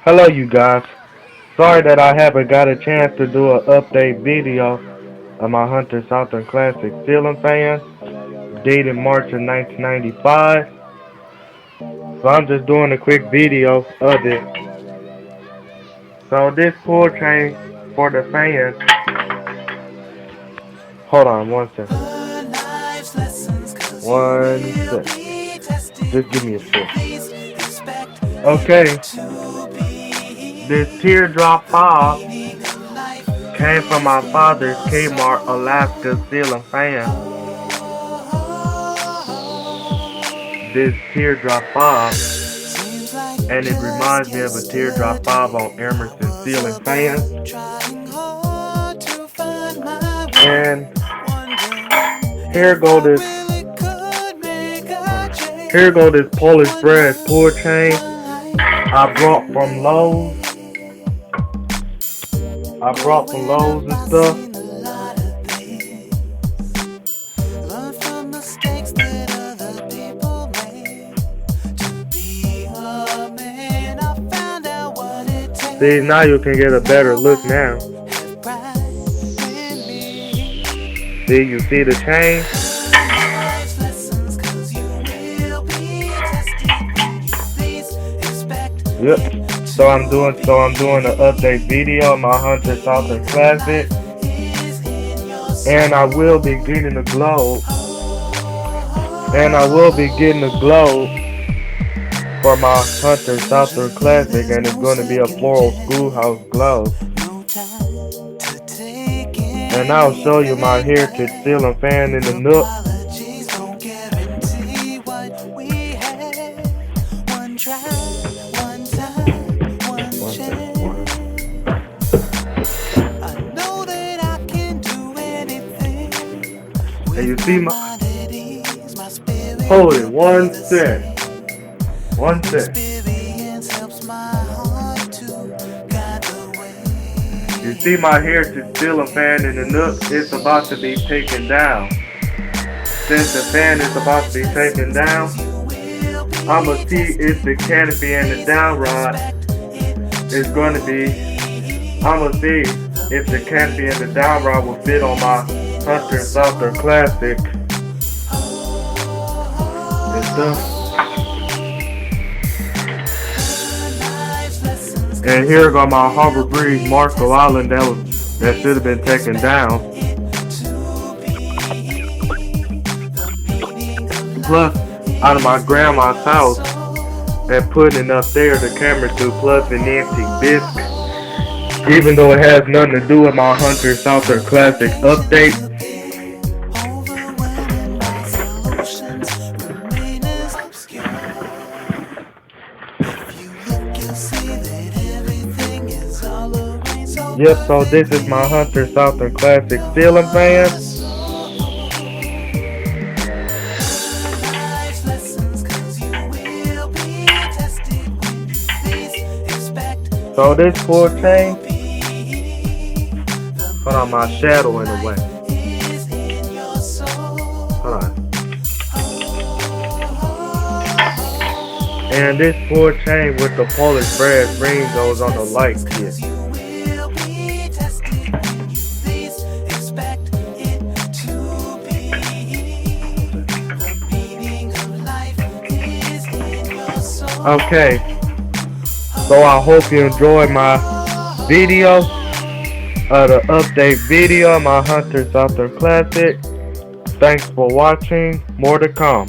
Hello you guys. Sorry that I haven't got a chance to do an update video of my Hunter Southern Classic ceiling fan dated March of 1995. So I'm just doing a quick video of it. So this pull chain for the fan, hold on one second. One second. Just give me a second. Okay, this teardrop fob came from my father's Kmart Alaska ceiling fan. This teardrop fob, and it reminds me of a teardrop fob on Emerson ceiling fan. And here go this Polish brass pull chain I brought from Lowe's. And stuff. See, now you can get a better look now. See, you see the chain? Yep. So I'm doing an update video of my Hunter Southern Classic, and I will be getting a globe. For my Hunter Southern Classic, and it's going to be a floral schoolhouse globe. And I'll show you my heritage ceiling fan in the nook. And you see my, hold it, one sec. You see my heritage ceiling fan in the nook, it's about to be taken down. Since the fan is about to be taken down, I'ma see if the canopy and the down rod is going to be, I'ma see if the canopy and the down rod will fit on my Hunter Southern Classic and stuff. And here go my Harbor Breeze Marco Island that should have been taken down. Plus, out of my grandma's house, and putting it up there, the camera to plus an antique bisque. Even though it has nothing to do with my Hunter Southern Classic update. Yep, so this is my Hunter Southern Classic ceiling fan. So this pull chain, hold on, my shadow in the way. Hold on. And this pull chain with the Polish brass ring goes on the light kit. Okay, so I hope you enjoyed my video, the update video of my Hunter Southern Classic. Thanks for watching, more to come.